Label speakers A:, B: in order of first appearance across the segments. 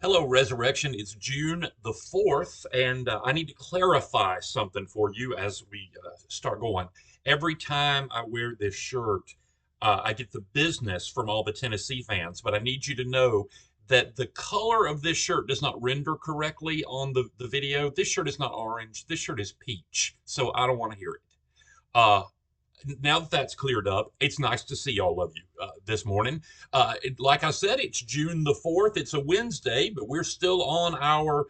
A: Hello, Resurrection. It's June the 4th, and I need to clarify something for you as we start going. Every time I wear this shirt, I get the business from all the Tennessee fans, but I need you to know that the color of this shirt does not render correctly on the video. This shirt is not orange. This shirt is peach, so I don't want to hear it. Uh, Now that that's cleared up, it's nice to see all of you this morning. Like I said, it's June the 4th. It's a Wednesday, but we're still on our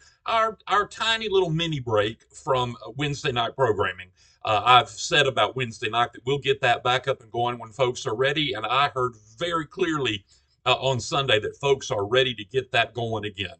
A: tiny little mini break from Wednesday night programming. I've said about Wednesday night that we'll get that back up and going when folks are ready, and I heard very clearly on Sunday that folks are ready to get that going again.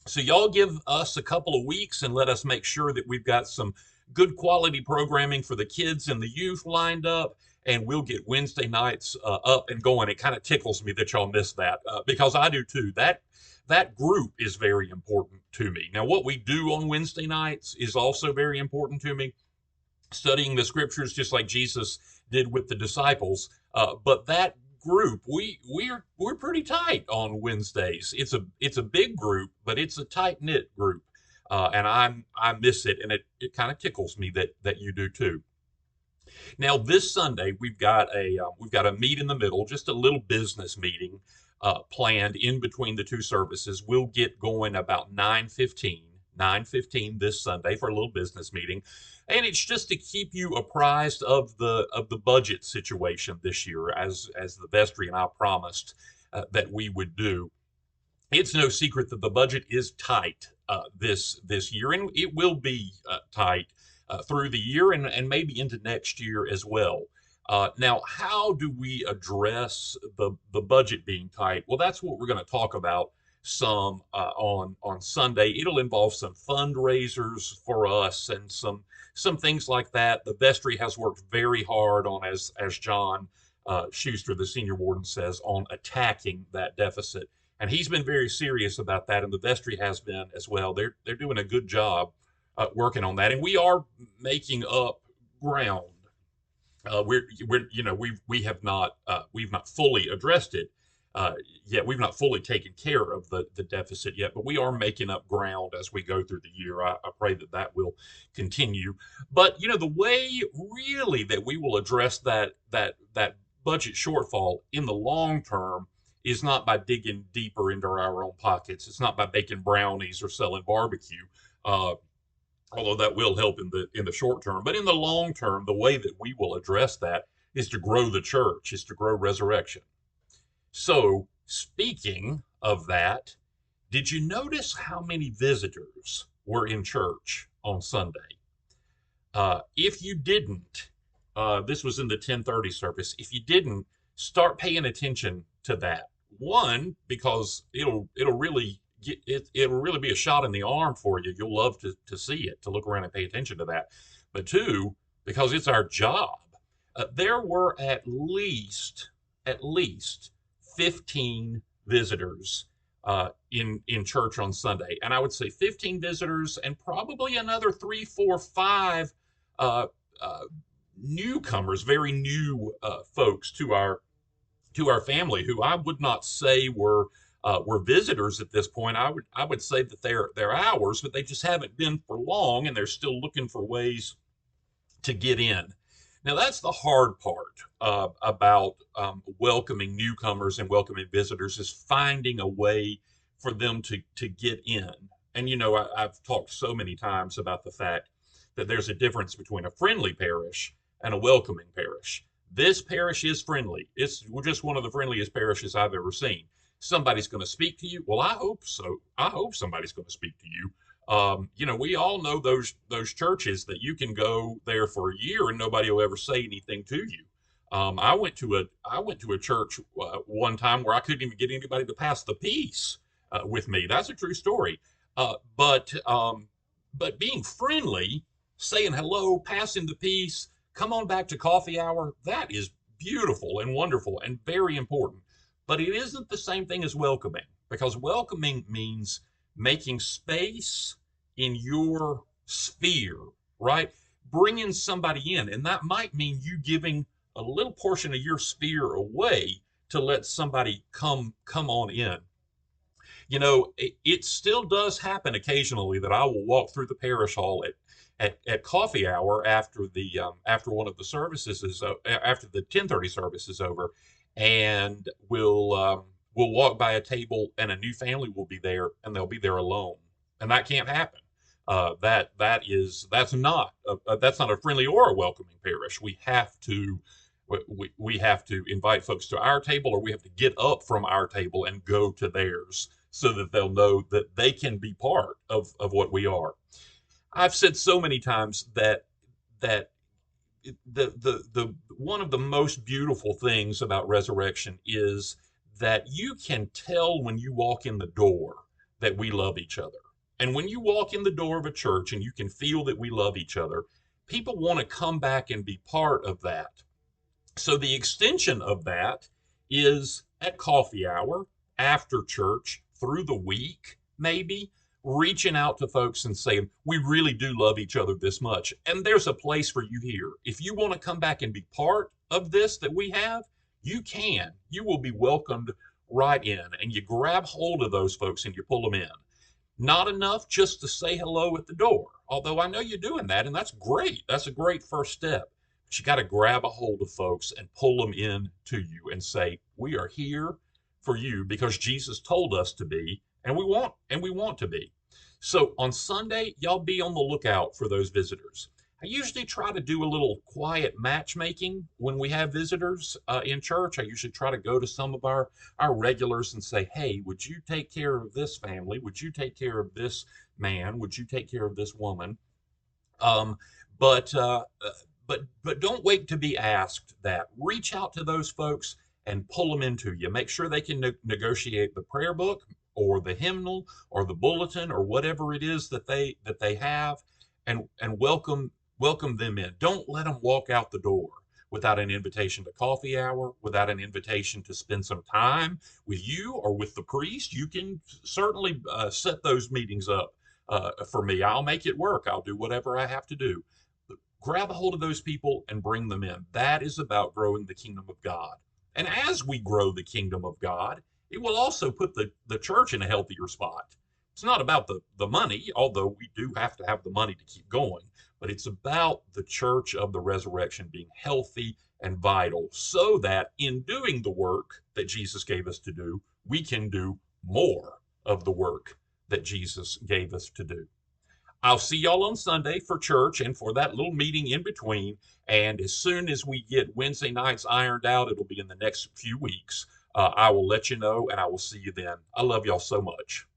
A: So y'all give us a couple of weeks and let us make sure that we've got some good quality programming for the kids and the youth lined up, and we'll get Wednesday nights up and going. It kind of tickles me that y'all missed that because I do too. That group is very important to me. Now, what we do on Wednesday nights is also very important to me. Studying the scriptures, just like Jesus did with the disciples. But that group, we're pretty tight on Wednesdays. It's a big group, but it's a tight knit group, and I miss it, and it kind of tickles me that you do too. Now this Sunday we've got a meet in the middle, just a little business meeting planned in between the two services. We'll get going about 9:15 this Sunday for a little business meeting, and it's just to keep you apprised of the budget situation this year, as the vestry and I promised that we would do. It's no secret that the budget is tight this year, and it will be tight through the year and maybe into next year as well. Now, how do we address the budget being tight? Well, that's what we're going to talk about some on Sunday. It'll involve some fundraisers for us and some things like that. The vestry has worked very hard on, as John Schuster, the senior warden, says, on attacking that deficit. And he's been very serious about that, and the vestry has been as well. They're doing a good job working on that, and we are making up ground. We're we've not fully addressed it yet. We've not fully taken care of the deficit yet, but we are making up ground as we go through the year. I pray that will continue. But the way really that we will address that budget shortfall in the long term is not by digging deeper into our own pockets. It's not by baking brownies or selling barbecue. Although that will help in the short term, but in the long term, the way that we will address that is to grow the church, is to grow Resurrection. So, speaking of that, did you notice how many visitors were in church on Sunday? If you didn't, this was in the 10:30 service. If you didn't, start paying attention to that. One, because it'll really it'll really be a shot in the arm for you. You'll love to see it, to look around and pay attention to that. But two, because it's our job. There were at least 15 visitors in church on Sunday, and I would say 15 visitors and probably another three, four, five uh, uh, newcomers, very new folks to our family, who I would not say were visitors at this point. I would say that they're ours, but they just haven't been for long, and they're still looking for ways to get in. Now that's the hard part about welcoming newcomers and welcoming visitors, is finding a way for them to get in. And I've talked so many times about the fact that there's a difference between a friendly parish and a welcoming parish. This parish is friendly. It's just one of the friendliest parishes I've ever seen. Somebody's going to speak to you. Well, I hope so. I hope somebody's going to speak to you. We all know those churches that you can go there for a year and nobody will ever say anything to you. I went to a church one time where I couldn't even get anybody to pass the peace with me. That's a true story. But being friendly, saying hello, passing the peace, come on back to coffee hour, that is beautiful and wonderful and very important. But it isn't the same thing as welcoming, because welcoming means making space in your sphere, right? Bringing somebody in. And that might mean you giving a little portion of your sphere away to let somebody come on in. It still does happen occasionally that I will walk through the parish hall at coffee hour after the after one of the services is after the 10:30 service is over, and we'll walk by a table and a new family will be there and they'll be there alone, and that can't happen. That's not a friendly or a welcoming parish. We have to invite folks to our table, or we have to get up from our table and go to theirs so that they'll know that they can be part of what we are. I've said so many times that the one of the most beautiful things about resurrection is that you can tell when you walk in the door that we love each other. And when you walk in the door of a church and you can feel that we love each other, people want to come back and be part of that. So the extension of that is at coffee hour, after church, through the week, maybe reaching out to folks and saying, we really do love each other this much. And there's a place for you here. If you want to come back and be part of this that we have, you can. You will be welcomed right in. And you grab hold of those folks and you pull them in. Not enough just to say hello at the door, although I know you're doing that, and that's great. That's a great first step. But you got to grab a hold of folks and pull them in to you and say, we are here for you because Jesus told us to be, and we want to be. So on Sunday, y'all be on the lookout for those visitors. I usually try to do a little quiet matchmaking when we have visitors in church. I usually try to go to some of our regulars and say, hey, would you take care of this family? Would you take care of this man? Would you take care of this woman? Um, but uh, but don't wait to be asked that. Reach out to those folks and pull them into you. Make sure they can negotiate the prayer book or the hymnal or the bulletin or whatever it is that they have, and welcome them in. Don't let them walk out the door without an invitation to coffee hour, without an invitation to spend some time with you or with the priest. You can certainly set those meetings up for me. I'll make it work. I'll do whatever I have to do. Grab a hold of those people and bring them in. That is about growing the kingdom of God. And as we grow the kingdom of God, it will also put the church in a healthier spot. It's not about the money, although we do have to have the money to keep going, but it's about the church of the resurrection being healthy and vital so that in doing the work that Jesus gave us to do, we can do more of the work that Jesus gave us to do. I'll see y'all on Sunday for church and for that little meeting in between. And as soon as we get Wednesday nights ironed out, it'll be in the next few weeks. I will let you know and I will see you then. I love y'all so much.